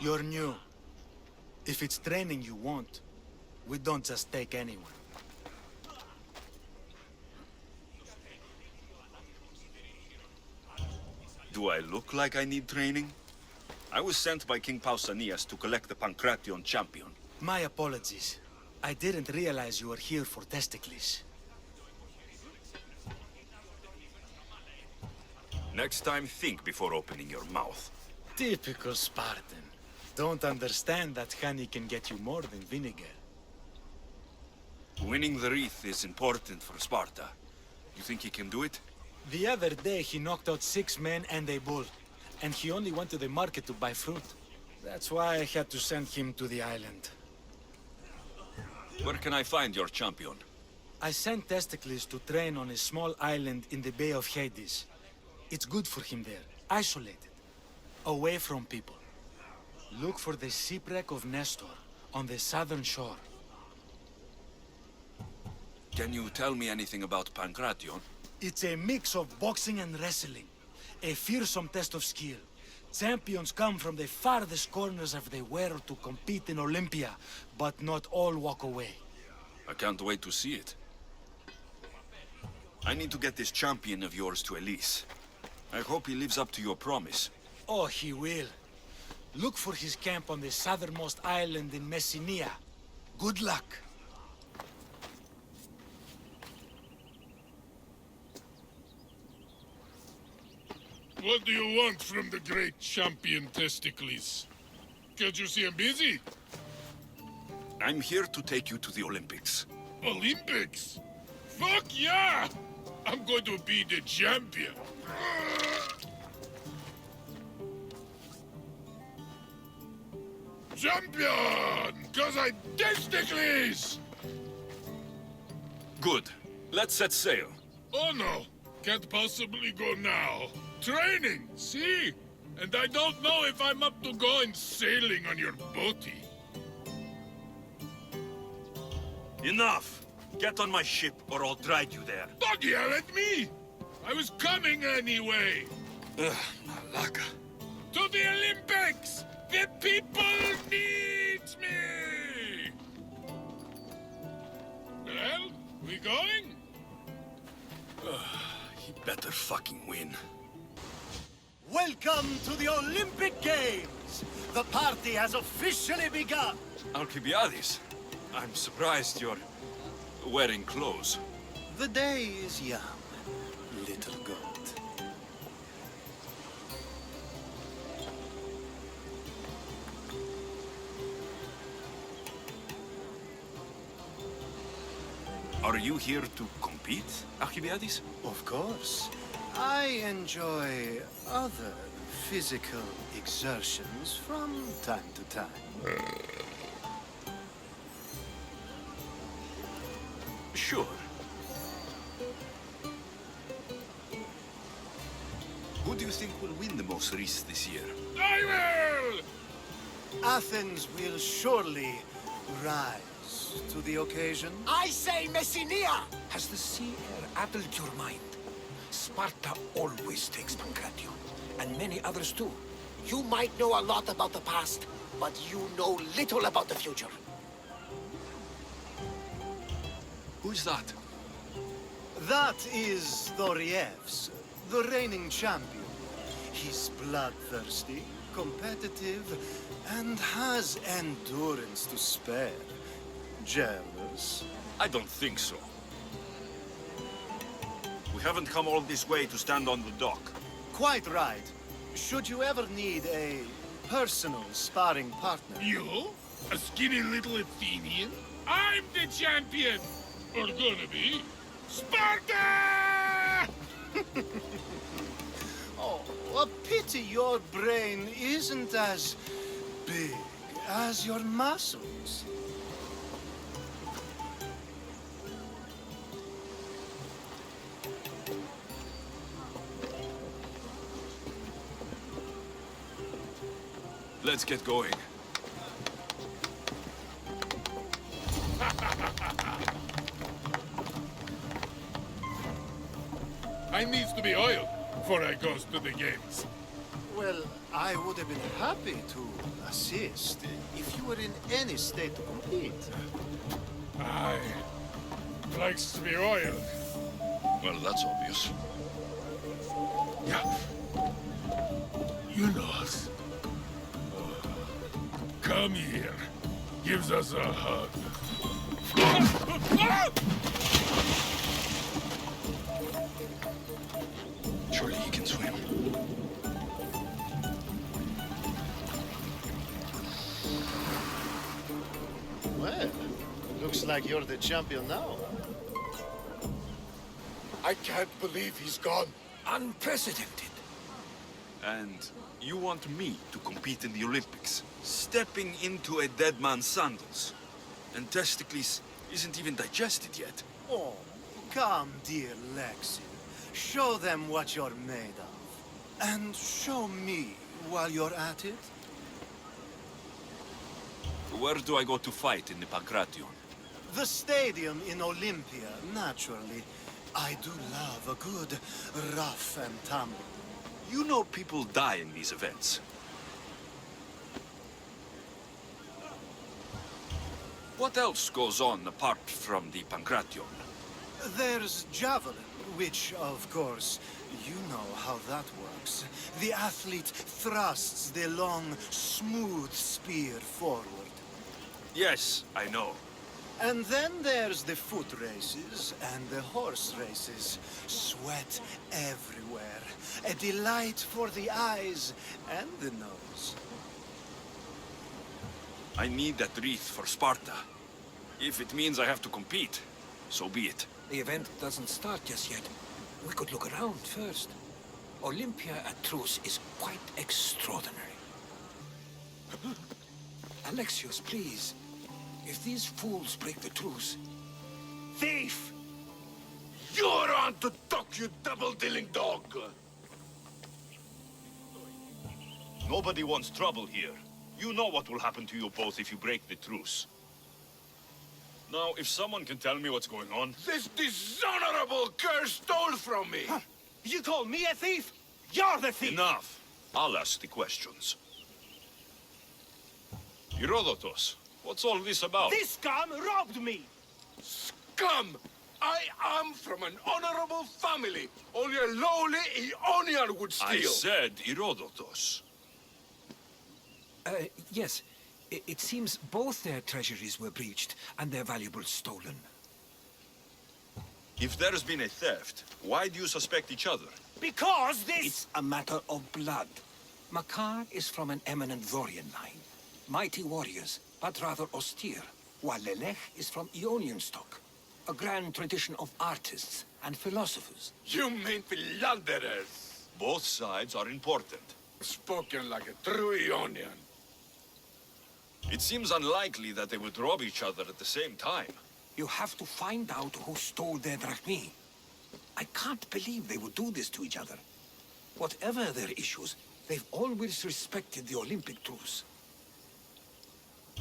You're new. If it's training you want, we don't just take anyone. Do I look like I need training? I was sent by King Pausanias to collect the Pancration champion. My apologies. I didn't realize you were here for Testicles. Next time, think before opening your mouth. Typical Spartan. Don't understand that honey can get you more than vinegar. Winning the wreath is important for Sparta. You think he can do it? The other day he knocked out 6 men and a bull. And he only went to the market to buy fruit. That's why I had to send him to the island. Where can I find your champion? I sent Testicles to train on a small island in the Bay of Hades. It's good for him there, isolated, away from people. Look for the shipwreck of Nestor on the southern shore. Can you tell me anything about Pancration? It's a mix of boxing and wrestling. A fearsome test of skill. Champions come from the farthest corners of the world to compete in Olympia, but not all walk away. I can't wait to see it. I need to get this champion of yours to Elis. I hope he lives up to your promise. Oh, he will. Look for his camp on the southernmost island in Messenia. Good luck. What do you want from the great champion Testicles? Can't you see I'm busy? I'm here to take you to the Olympics. Olympics? Fuck yeah! I'm going to be the champion. Champion! Cause I Testicles! Good. Let's set sail. Oh no, can't possibly go now. Training, see? And I don't know if I'm up to going sailing on your boaty. Enough! Get on my ship or I'll drag you there. Don't yell at me! I was coming anyway! Ugh, Malaka. To the Olympics! The people need me! Well, we going? He better fucking win. Welcome to the Olympic Games! The party has officially begun! Alcibiades, I'm surprised you're wearing clothes. The day is young, little goat. Are you here to compete, Alcibiades? Of course. I enjoy other physical exertions from time to time. Sure. Who do you think will win the most wreaths this year? I will! Athens will surely rise to the occasion. I say Messenia! Has the sea air addled your mind? Sparta always takes Pancration, and many others too. You might know a lot about the past, but you know little about the future. Who's that? That is Thorievs, the reigning champion. He's bloodthirsty, competitive, and has endurance to spare. Jealous? I don't think so. We haven't come all this way to stand on the dock. Quite right. Should you ever need a personal sparring partner? You? A skinny little Athenian? I'm the champion! Or gonna be. Sparta! Oh, a pity your brain isn't as big as your muscles. Let's get going. I needs to be oiled before I goes to the games. Well, I would have been happy to assist if you were in any state to compete. Aye. Likes to be oiled. Well, that's obvious. Yeah. You know us. Come here. Gives us a hug. Surely he can swim. Well, looks like you're the champion now. I can't believe he's gone. Unprecedented. And you want me to compete in the Olympics? Stepping into a dead man's sandals. And Testicles isn't even digested yet. Oh, come, dear Lexi. Show them what you're made of. And show me while you're at it. Where do I go to fight in the Pancration? The stadium in Olympia, naturally. I do love a good rough and tumble. You know people die in these events. What else goes on apart from the Pancration? There's javelin, which, of course, you know how that works. The athlete thrusts the long, smooth spear forward. Yes, I know. And then there's the foot races and the horse races. Sweat everywhere. A delight for the eyes and the nose. I need that wreath for Sparta. If it means I have to compete, so be it. The event doesn't start just yet. We could look around first. Olympia at truce is quite extraordinary. Alexios, please. If these fools break the truce... Thief! You're on to talk, you double-dealing dog! Nobody wants trouble here. You know what will happen to you both if you break the truce. Now, if someone can tell me what's going on... This dishonorable cur stole from me! Huh. You call me a thief? You're the thief! Enough! I'll ask the questions. Herodotus, what's all this about? This scum robbed me! Scum! I am from an honorable family. Only a lowly Ionian would steal. I said Herodotus. Yes. It seems both their treasuries were breached and their valuables stolen. If there's been a theft, why do you suspect each other? Because this... It's a matter of blood. Makar is from an eminent Dorian line. Mighty warriors, but rather austere. While Lelech is from Ionian stock. A grand tradition of artists and philosophers. You mean philanderers? Both sides are important. Spoken like a true Ionian. It seems unlikely that they would rob each other at the same time. You have to find out who stole their drachmi. I can't believe they would do this to each other. Whatever their issues, they've always respected the Olympic truce.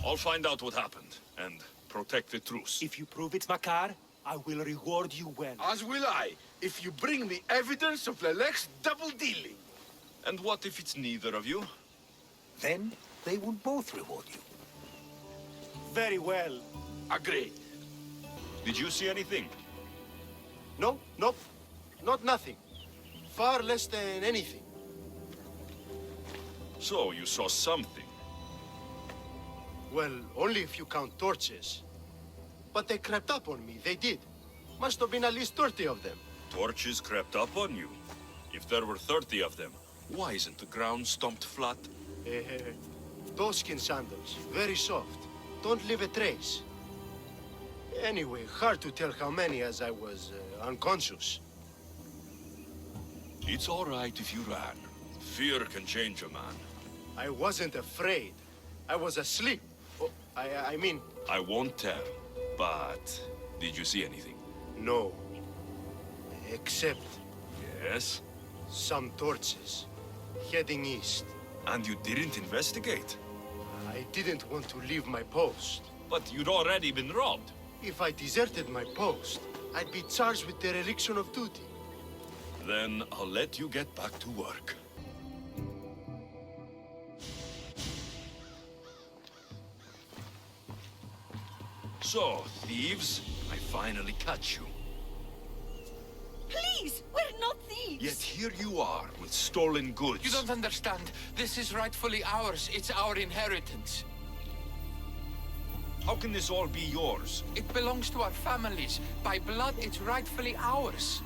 I'll find out what happened, and protect the truce. If you prove it's Makar, I will reward you well. As will I, if you bring me evidence of Lelech's double-dealing. And what if it's neither of you? Then they will both reward you. Very well. Agreed. Did you see anything? No, nope. Not nothing. Far less than anything. So, you saw something. Well, only if you count torches. But they crept up on me, they did. Must have been at least 30 of them. Torches crept up on you. If there were 30 of them, why isn't the ground stomped flat? Doeskin sandals, very soft. Don't leave a trace. Anyway, hard to tell how many as I was unconscious. It's all right if you ran. Fear can change a man. I wasn't afraid. I was asleep. Oh, I mean... I won't tell, but did you see anything? No. Except Yes? some torches. Heading east. And you didn't investigate? I didn't want to leave my post. But you'd already been robbed. If I deserted my post, I'd be charged with dereliction of duty. Then I'll let you get back to work. So, thieves, I finally catch you. Please, we're not thieves. Yet here you are, with stolen goods. You don't understand. This is rightfully ours. It's our inheritance. How can this all be yours? It belongs to our families. By blood, it's rightfully ours.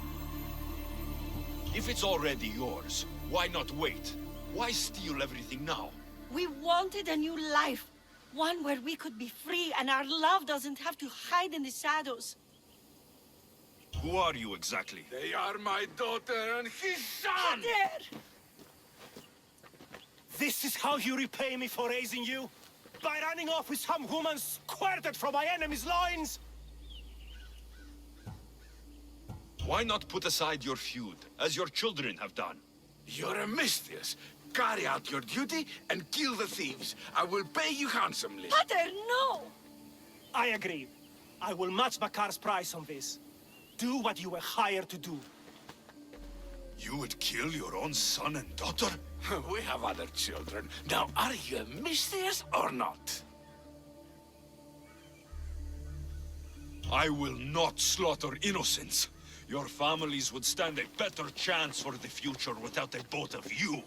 If it's already yours, why not wait? Why steal everything now? We wanted a new life. One where we could be free and our love doesn't have to hide in the shadows. Who are you exactly? They are my daughter and his son! There! This is how you repay me for raising you? By running off with some woman squirted from my enemy's loins? Why not put aside your feud, as your children have done? You're a mistress. Carry out your duty and kill the thieves. I will pay you handsomely. Pater, no! I agree. I will match Bakar's price on this. Do what you were hired to do. You would kill your own son and daughter? We have other children. Now, are you a mistress or not? I will not slaughter innocents. Your families would stand a better chance for the future without the both of you.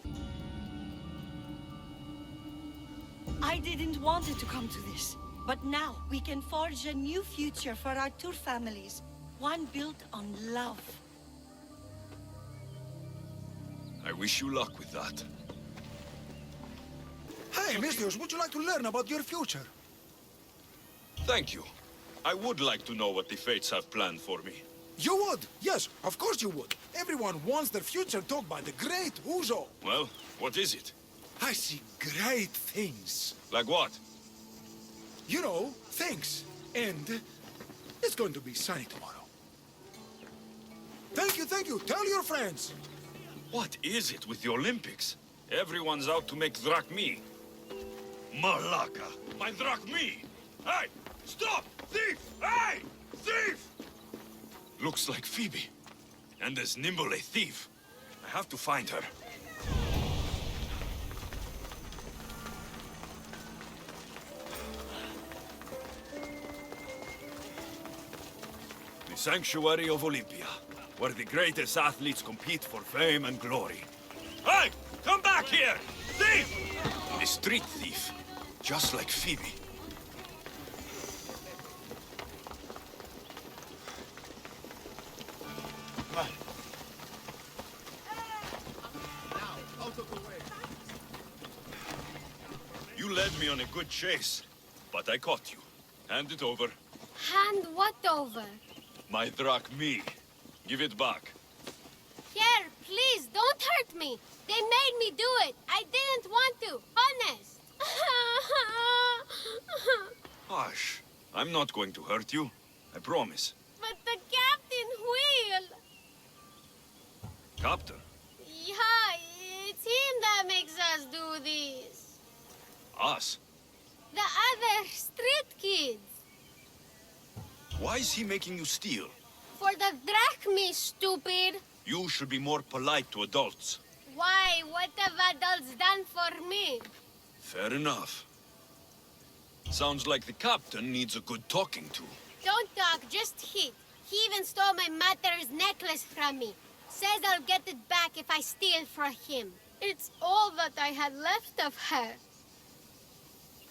I didn't want it to come to this. But now, we can forge a new future for our two families. One built on love. I wish you luck with that. Hey, Mistios, would you like to learn about your future? Thank you. I would like to know what the fates have planned for me. You would? Yes, of course you would. Everyone wants their future told by the great Uzo. Well, what is it? I see great things. Like what? You know, things. And it's going to be sunny tomorrow. Thank you, thank you. Tell your friends. What is it with the Olympics? Everyone's out to make drachmi. Malaka! My drachmi! Hey! Stop! Thief! Hey! Thief! Looks like Phoebe. And as nimble a thief. I have to find her. The Sanctuary of Olympia, where the greatest athletes compete for fame and glory. Hey! Come back here! Thief! A street thief, just like Phoebe. You led me on a good chase, but I caught you. Hand it over. Hand what over? My drachmi. Give it back. Here, please, don't hurt me. They made me do it. I didn't want to. Honest. Hush. I'm not going to hurt you. I promise. But the captain will. Captain? Yeah, it's him that makes us do this. Us? The other street kids. Why is he making you steal? For the drachmi, stupid. You should be more polite to adults. Why? What have adults done for me? Fair enough. Sounds like the captain needs a good talking to. Don't talk, just hit. He even stole my mother's necklace from me. Says I'll get it back if I steal from him. It's all that I had left of her.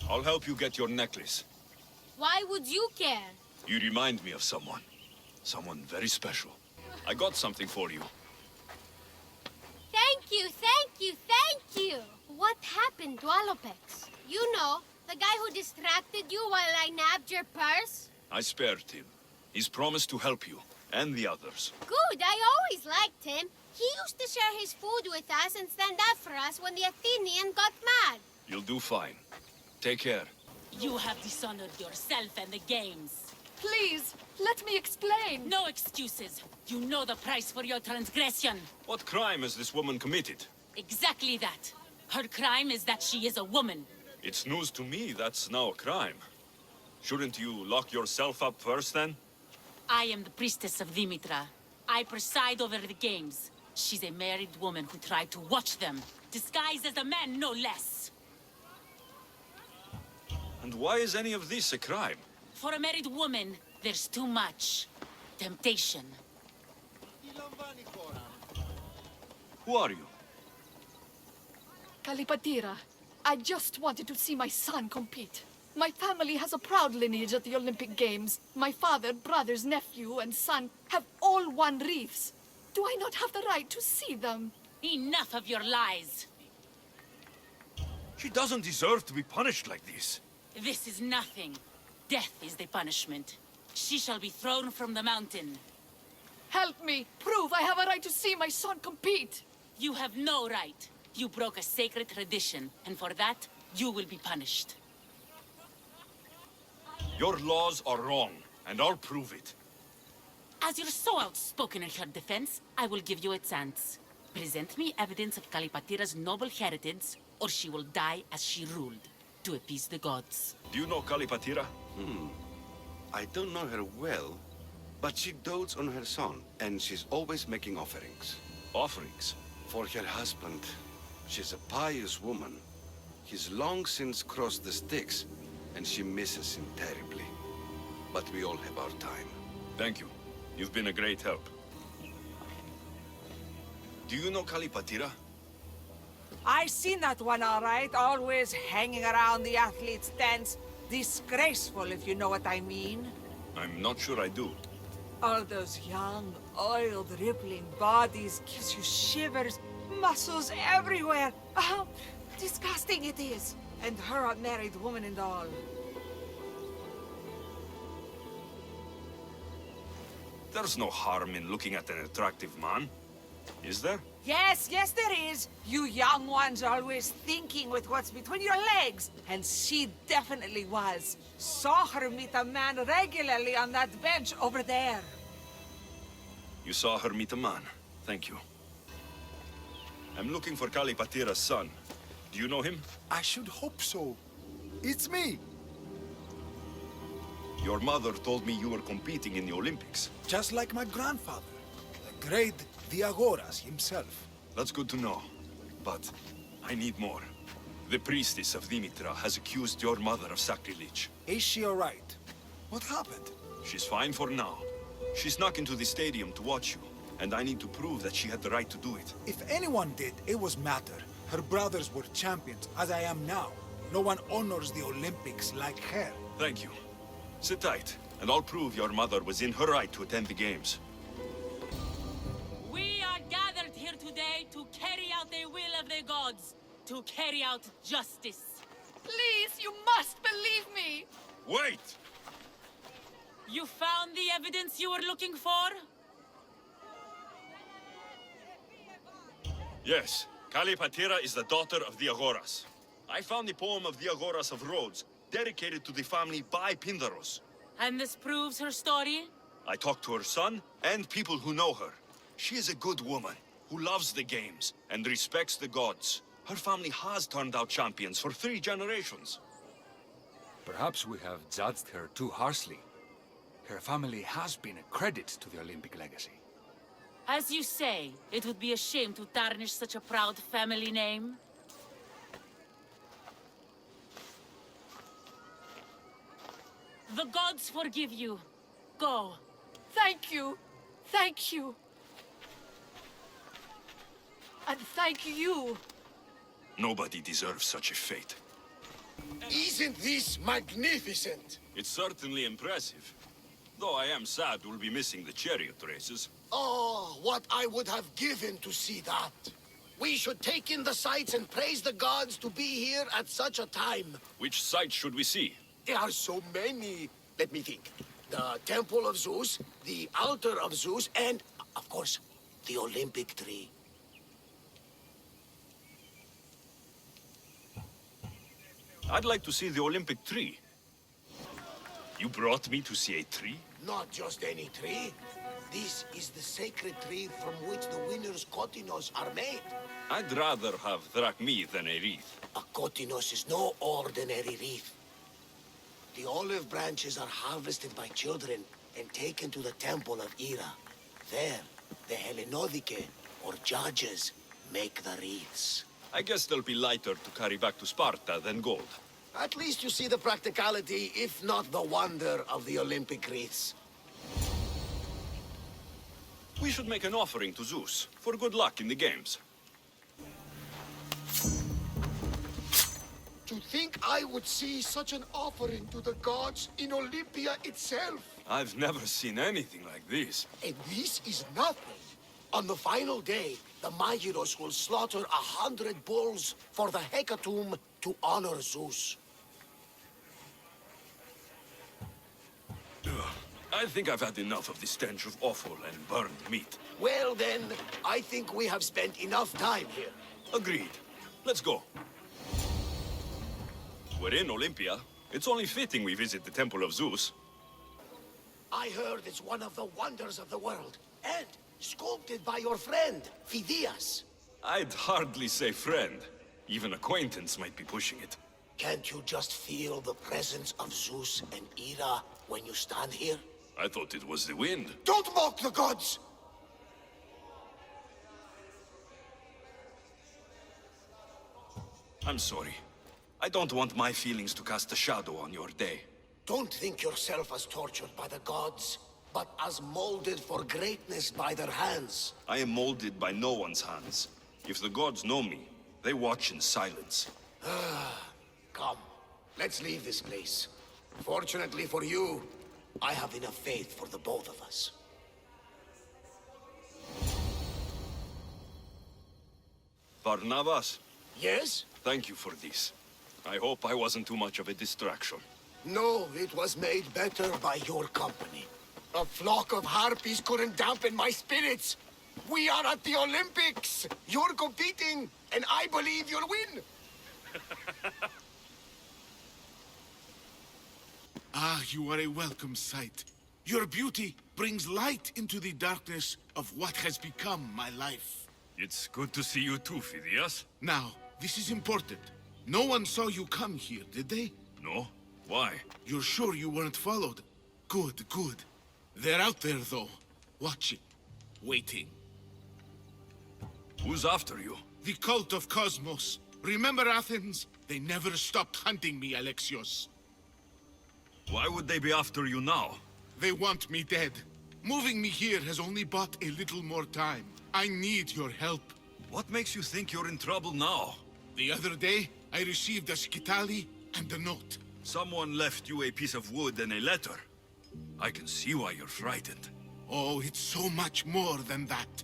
I'll help you get your necklace. Why would you care? You remind me of someone. Someone very special. I got something for you. Thank you, thank you, thank you! What happened to Alopex? You know, the guy who distracted you while I nabbed your purse? I spared him. He's promised to help you, and the others. Good, I always liked him. He used to share his food with us and stand up for us when the Athenian got mad. You'll do fine. Take care. You have dishonored yourself and the games. Please, let me explain. No excuses. You know the price for your transgression. What crime has this woman committed? Exactly that. Her crime is that she is a woman. It's news to me that's now a crime. Shouldn't you lock yourself up first, then? I am the priestess of Dimitra. I preside over the games. She's a married woman who tried to watch them, disguised as a man, no less. And why is any of this a crime? For a married woman, there's too much temptation. Who are you? Kalipatira, I just wanted to see my son compete. My family has a proud lineage at the Olympic Games. My father, brothers, nephew, and son have all won wreaths. Do I not have the right to see them? Enough of your lies. She doesn't deserve to be punished like this. This is nothing. Death is the punishment. She shall be thrown from the mountain. Help me! Prove I have a right to see my son compete! You have no right. You broke a sacred tradition, and for that, you will be punished. Your laws are wrong, and I'll prove it. As you're so outspoken in her defense, I will give you a chance. Present me evidence of Kalipatira's noble heritage, or she will die as she ruled, to appease the gods. Do you know Kalipatira? I don't know her well, but she dotes on her son, and she's always making offerings. Offerings? For her husband. She's a pious woman. He's long since crossed the Styx, and she misses him terribly. But we all have our time. Thank you. You've been a great help. Do you know Kalipatira? I seen that one all right, always hanging around the athletes' tents. Disgraceful, if you know what I mean. I'm not sure I do. All those young, oiled, rippling bodies gives you shivers, muscles everywhere. Oh, disgusting it is. And her a married woman and all. There's no harm in looking at an attractive man, is there? Yes, there is. You young ones always thinking with what's between your legs. And she definitely was. Saw her meet a man regularly on that bench over there. You saw her meet a man. Thank you. I'm looking for Kalipatira's son. Do you know him? I should hope so. It's me. Your mother told me you were competing in the Olympics. Just like my grandfather, the great Diagoras himself. That's good to know. But I need more. The priestess of Dimitra has accused your mother of sacrilege. Is she all right? What happened? She's fine for now. She snuck into the stadium to watch you, and I need to prove that she had the right to do it. If anyone did, it was Mater. Her brothers were champions, as I am now. No one honors the Olympics like her. Thank you. Sit tight, and I'll prove your mother was in her right to attend the games. We are gathered here today to carry out the will of the gods, to carry out justice. Please, you must believe me! Wait! You found the evidence you were looking for? Yes, Kalipatira is the daughter of Diagoras. I found the poem of Diagoras of Rhodes, dedicated to the family by Pindaros. And this proves her story? I talked to her son and people who know her. She is a good woman who loves the games and respects the gods. Her family has turned out champions for 3 generations. Perhaps we have judged her too harshly. Her family has been a credit to the Olympic legacy. As you say, it would be a shame to tarnish such a proud family name. The gods forgive you. Go. Thank you. Thank you. And thank you. Nobody deserves such a fate. Isn't this magnificent? It's certainly impressive. Though I am sad we'll be missing the chariot races. Oh, what I would have given to see that. We should take in the sights and praise the gods to be here at such a time. Which sights should we see? There are so many. Let me think. The Temple of Zeus, the Altar of Zeus, and, of course, the Olympic tree. I'd like to see the Olympic tree. You brought me to see a tree? Not just any tree. This is the sacred tree from which the winner's kotinos are made. I'd rather have drachmi than a wreath. A kotinos is no ordinary wreath. The olive branches are harvested by children and taken to the temple of Hera. There, the Hellenodike, or judges, make the wreaths. I guess they'll be lighter to carry back to Sparta than gold. At least you see the practicality, if not the wonder, of the Olympic wreaths. We should make an offering to Zeus, for good luck in the games. To think I would see such an offering to the gods in Olympia itself. I've never seen anything like this. And this is nothing. On the final day, the Magiros will slaughter 100 bulls for the hecatomb to honor Zeus. I think I've had enough of the stench of offal and burned meat. Well then, I think we have spent enough time here. Agreed. Let's go. We're in Olympia. It's only fitting we visit the Temple of Zeus. I heard it's one of the wonders of the world, and sculpted by your friend, Phidias. I'd hardly say friend. Even acquaintance might be pushing it. Can't you just feel the presence of Zeus and Hera when you stand here? I thought it was the wind. Don't mock the gods! I'm sorry. I don't want my feelings to cast a shadow on your day. Don't think yourself as tortured by the gods, but as molded for greatness by their hands. I am molded by no one's hands. If the gods know me, they watch in silence. Come, let's leave this place. Fortunately for you, I have enough faith for the both of us. Barnabas? Yes? Thank you for this. I hope I wasn't too much of a distraction. No, it was made better by your company. A flock of harpies couldn't dampen my spirits. We are at the Olympics. You're competing, and I believe you'll win. Ah, you are a welcome sight. Your beauty brings light into the darkness of what has become my life. It's good to see you too, Phidias. Now, this is important. No one saw you come here, did they? No? Why? You're sure you weren't followed? Good, good. They're out there, though. Watching. Waiting. Who's after you? The cult of Cosmos. Remember Athens? They never stopped hunting me, Alexios. Why would they be after you now? They want me dead. Moving me here has only bought a little more time. I need your help. What makes you think you're in trouble now? The other day, I received a skitali and a note. Someone left you a piece of wood and a letter. I can see why you're frightened. Oh, it's so much more than that.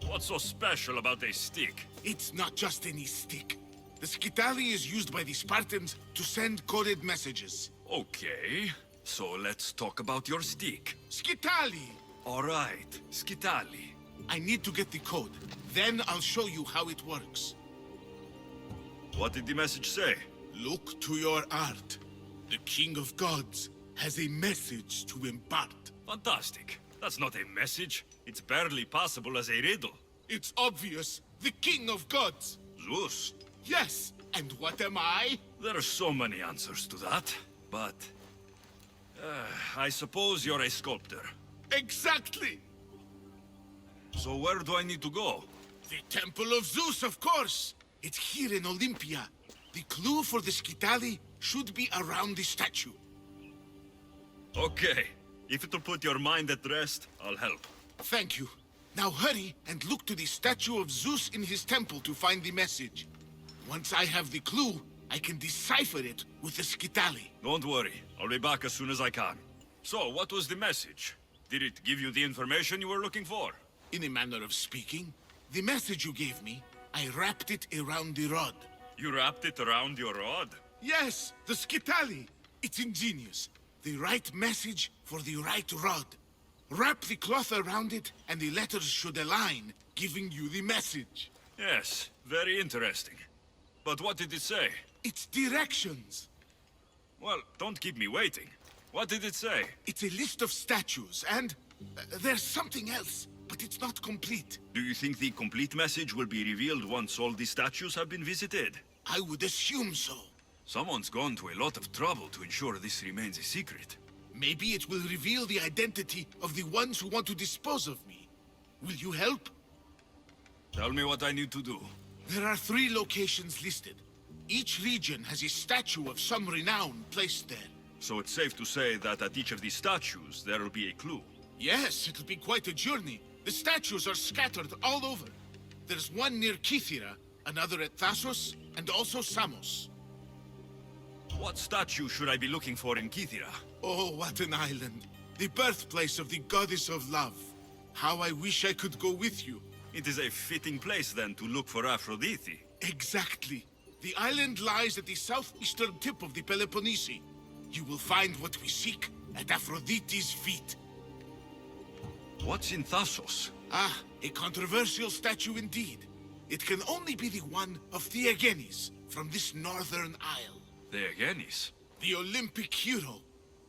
What's so special about a stick? It's not just any stick. The skitali is used by the Spartans to send coded messages. Okay, so let's talk about your stick. Skitali! All right, skitali. I need to get the code. Then I'll show you how it works. What did the message say? Look to your art. The King of Gods has a message to impart. Fantastic. That's not a message. It's barely passable as a riddle. It's obvious. The King of Gods. Zeus. Yes. And what am I? There are so many answers to that, but... I suppose you're a sculptor. Exactly. So where do I need to go? The Temple of Zeus, of course. It's here in Olympia. The clue for the skitali should be around the statue. Okay. If it'll put your mind at rest, I'll help. Thank you. Now hurry and look to the statue of Zeus in his temple to find the message. Once I have the clue, I can decipher it with the skitali. Don't worry. I'll be back as soon as I can. So, what was the message? Did it give you the information you were looking for? In a manner of speaking, the message you gave me, I wrapped it around the rod. You wrapped it around your rod? Yes, the skitali. It's ingenious. The right message for the right rod. Wrap the cloth around it, and the letters should align, giving you the message. Yes, very interesting. But what did it say? It's directions. Well, don't keep me waiting. What did it say? It's a list of statues, and there's something else, but it's not complete. Do you think the complete message will be revealed once all the statues have been visited? I would assume so. Someone's gone to a lot of trouble to ensure this remains a secret. Maybe it will reveal the identity of the ones who want to dispose of me. Will you help? Tell me what I need to do. There are 3 locations listed. Each region has a statue of some renown placed there. So it's safe to say that at each of these statues, there will be a clue. Yes, it'll be quite a journey. The statues are scattered all over. There's one near Kythera, another at Thassos, and also Samos. What statue should I be looking for in Kythera? Oh, what an island. The birthplace of the goddess of love. How I wish I could go with you. It is a fitting place, then, to look for Aphrodite. Exactly. The island lies at the southeastern tip of the Peloponnese. You will find what we seek at Aphrodite's feet. What's in Thassos? Ah, a controversial statue indeed. It can only be the one of Theagenes from this northern isle. Theagenes? The Olympic hero.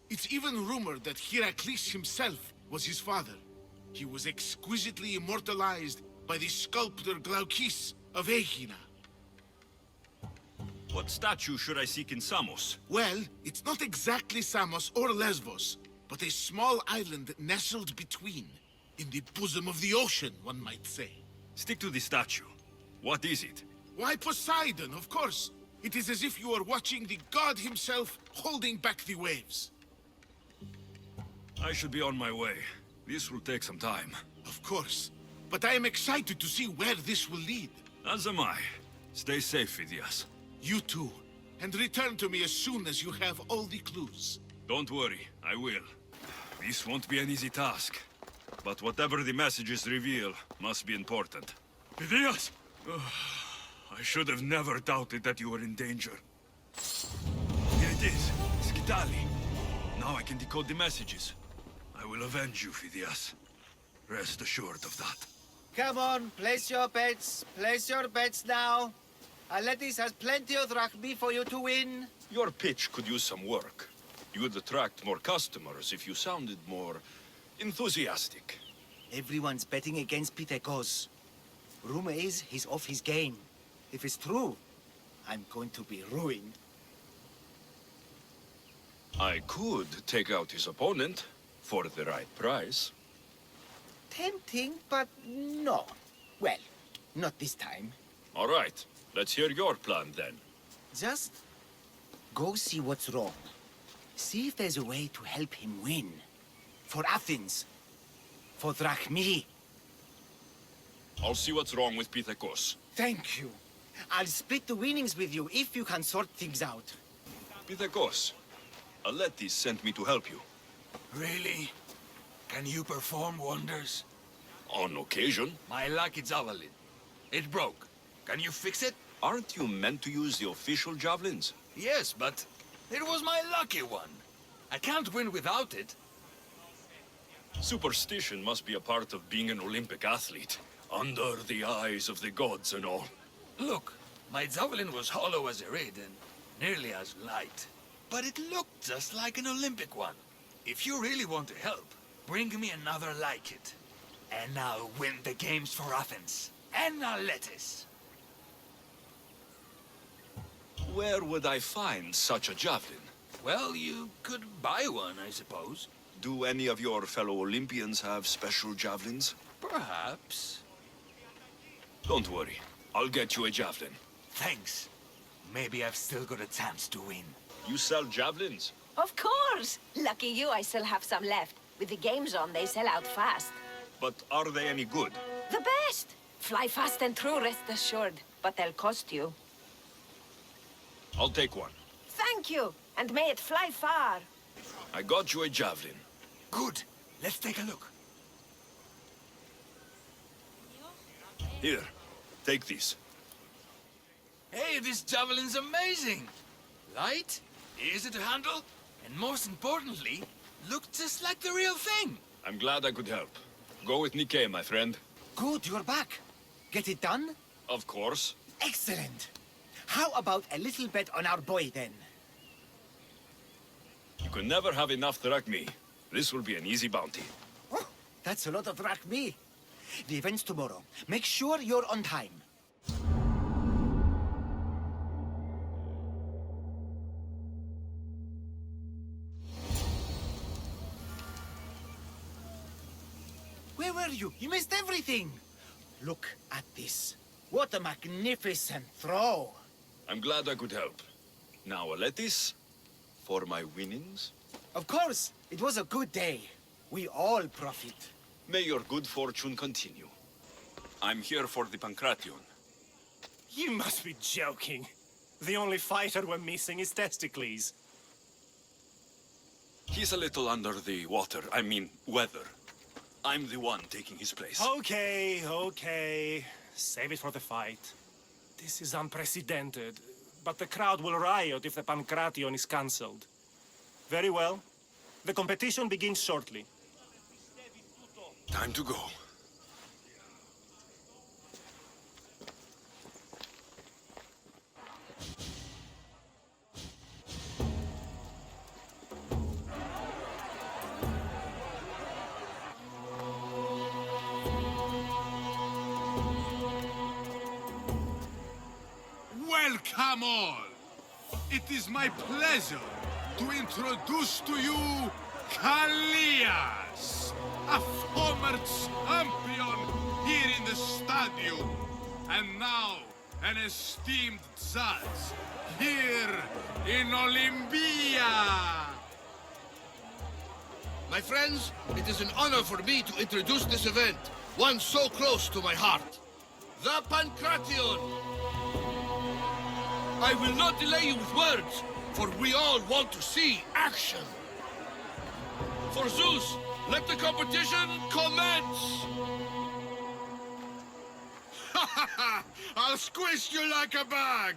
It's even rumored that Heracles himself was his father. He was exquisitely immortalized by the sculptor Glaukis of Aegina. What statue should I seek in Samos? Well, it's not exactly Samos or Lesbos, but a small island nestled between. In the bosom of the ocean, one might say. Stick to the statue. What is it? Why, Poseidon, of course. It is as if you are watching the god himself holding back the waves. I should be on my way. This will take some time. Of course. But I am excited to see where this will lead. As am I. Stay safe, Phidias. You too. And return to me as soon as you have all the clues. Don't worry, I will. This won't be an easy task. But whatever the messages reveal must be important. Phidias! I should have never doubted that you were in danger. Here it is, Skitali. Now I can decode the messages. I will avenge you, Phidias. Rest assured of that. Come on, place your bets. Place your bets now. Aletis has plenty of drachmi for you to win. Your pitch could use some work. You would attract more customers if you sounded more enthusiastic. Everyone's betting against Pitekos. Rumor is he's off his game. If it's true, I'm going to be ruined. I could take out his opponent for the right price. Tempting, but no. Well, not this time. All right, let's hear your plan then. Just go see what's wrong. See if there's a way to help him win. For Athens. For drachmi. I'll see what's wrong with Pitekos. Thank you. I'll split the winnings with you if you can sort things out. Pitekos, Aletis sent me to help you. Really? Can you perform wonders? On occasion. My lucky javelin. It broke. Can you fix it? Aren't you meant to use the official javelins? Yes, but it was my lucky one. I can't win without it. Superstition must be a part of being an Olympic athlete. Under the eyes of the gods and all. Look, my javelin was hollow as a reed and nearly as light. But it looked just like an Olympic one. If you really want to help, bring me another like it. And I'll win the games for Athens. And Aletis. Where would I find such a javelin? Well, you could buy one, I suppose. Do any of your fellow Olympians have special javelins? Perhaps. Don't worry. I'll get you a javelin. Thanks. Maybe I've still got a chance to win. You sell javelins? Of course! Lucky you, I still have some left. With the games on, they sell out fast. But are they any good? The best! Fly fast and true, rest assured. But they'll cost you. I'll take one. Thank you! And may it fly far. I got you a javelin. Good. Let's take a look. Here, take this. Hey, this javelin's amazing! Light, easy to handle, and most importantly, looks just like the real thing. I'm glad I could help. Go with Nikkei, my friend. Good, you're back. Get it done? Of course. Excellent. How about a little bet on our boy, then? You can never have enough drachmi. This will be an easy bounty. Oh, that's a lot of drachmi. The event's tomorrow. Make sure you're on time. Where were you? You missed everything. Look at this. What a magnificent throw. I'm glad I could help. Now, Aletis, for my winnings. Of course, it was a good day. We all profit. May your good fortune continue. I'm here for the Pancration. You must be joking. The only fighter we're missing is Testicles. He's a little under the water. I mean, weather. I'm the one taking his place. Okay, okay. Save it for the fight. This is unprecedented, but the crowd will riot if the Pancration is cancelled. Very well. The competition begins shortly. Time to go. Welcome all! It is my pleasure to introduce to you Elis, a former champion here in the stadium, and now an esteemed judge here in Olympia. My friends, it is an honor for me to introduce this event, one so close to my heart. The Pancration! I will not delay you with words, for we all want to see action. For Zeus, let the competition commence! I'll squish you like a bag!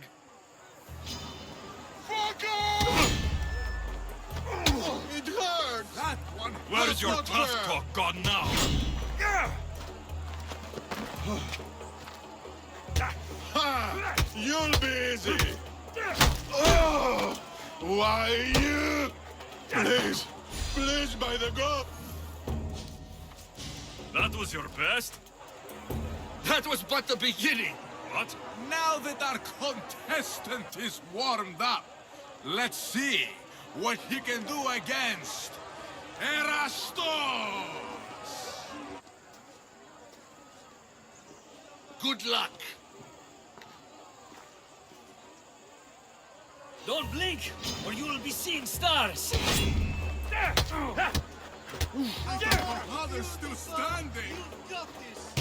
It hurts! That one Where's your not tough fair. talk gone now? You'll be easy! Oh, why you? Please, please, by the God! That was your best? That was but the beginning! What? Now that our contestant is warmed up, let's see what he can do against Erastos! Good luck! Don't blink, or you will be seeing stars! My father's still standing! You've got this!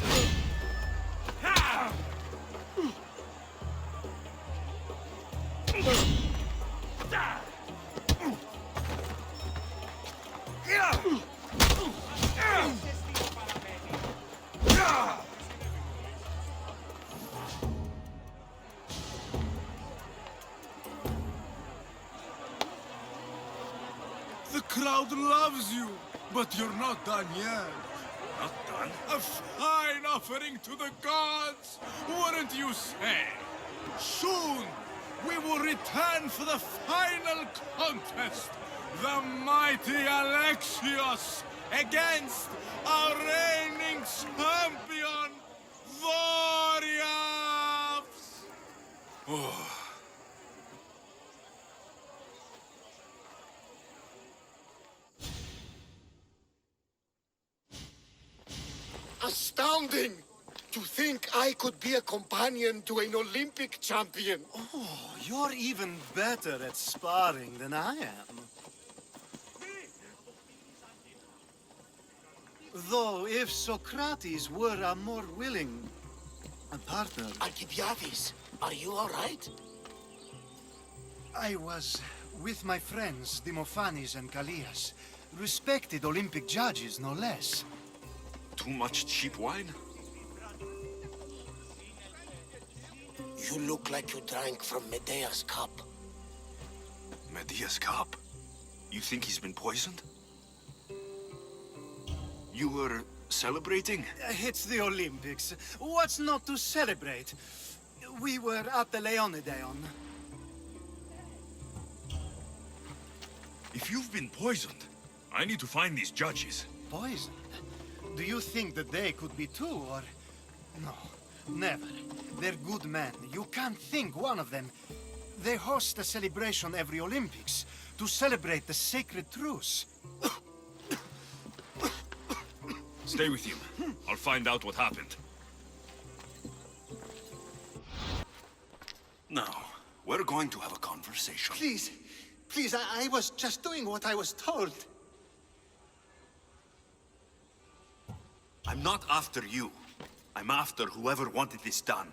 The crowd loves you, but you're not done yet. Not done? A fine offering to the gods, wouldn't you say? Soon, we will return for the final contest. The mighty Alexios against our reigning champion, Warriors! Oh. Astounding! To think I could be a companion to an Olympic champion. Oh, you're even better at sparring than I am. Though, if Socrates were a more willing partner... Alcibiades, are you all right? I was with my friends, Demophanes and Callias. Respected Olympic judges, no less. Too much cheap wine? You look like you drank from Medea's cup. Medea's cup? You think he's been poisoned? You were celebrating? It's the Olympics. What's not to celebrate? We were at the Leonideon. If you've been poisoned, I need to find these judges. Poisoned? Do you think that they could be too, or... No, never. They're good men. You can't think one of them. They host a celebration every Olympics to celebrate the sacred truce. Stay with him. I'll find out what happened. Now, We're going to have a conversation. Please, please, I was just doing what I was told. I'm not after you. I'm after whoever wanted this done.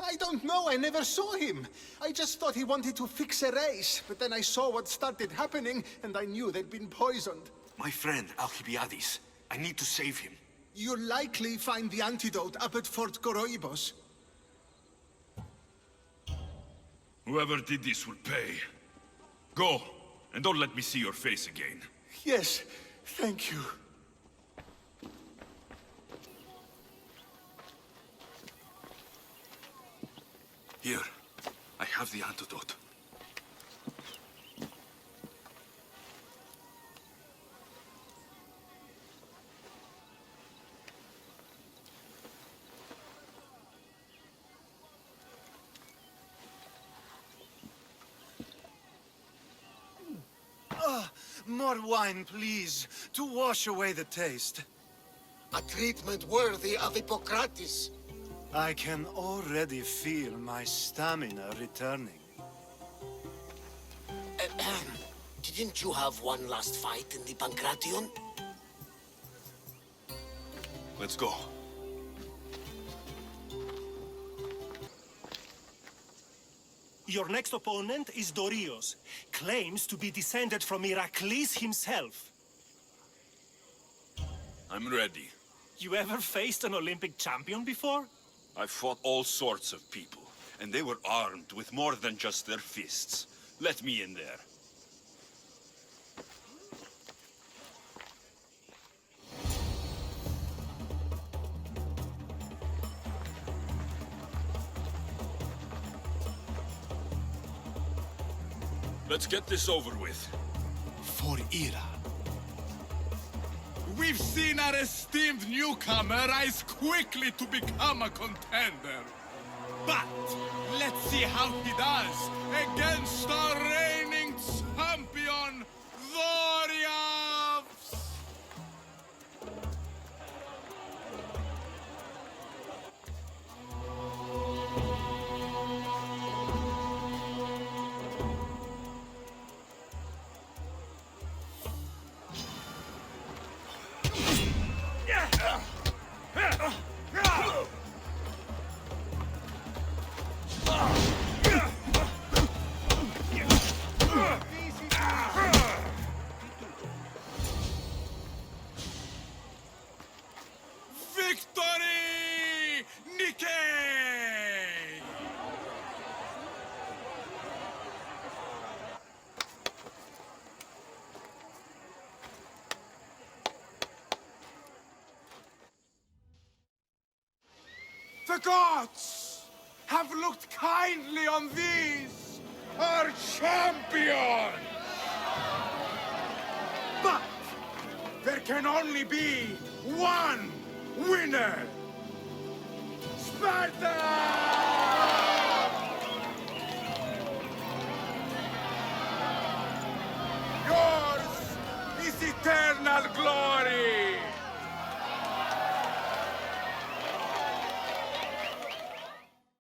I don't know, I never saw him. I just thought he wanted to fix a race, but then I saw what started happening, and I knew they'd been poisoned. My friend, Alcibiades. I need to save him. You'll likely find the antidote up at Fort Goroibos. Whoever did this will pay. Go, and don't let me see your face again. Yes, thank you. Here, I have the antidote. More wine, please, to wash away the taste. A treatment worthy of Hippocrates. I can already feel my stamina returning. Didn't you have one last fight in the Pancration? Let's go. Your next opponent is Dorios. Claims to be descended from Heracles himself. I'm ready. You ever faced an Olympic champion before? I've fought all sorts of people, and they were armed with more than just their fists. Let me in there. Let's get this over with. For Ira. We've seen our esteemed newcomer rise quickly to become a contender. But let's see how he does against our reigning champion, Dorios! Victory! Nike! The gods have looked kindly on these, our champion! But there can only be one winner! Sparta! Yours is eternal glory!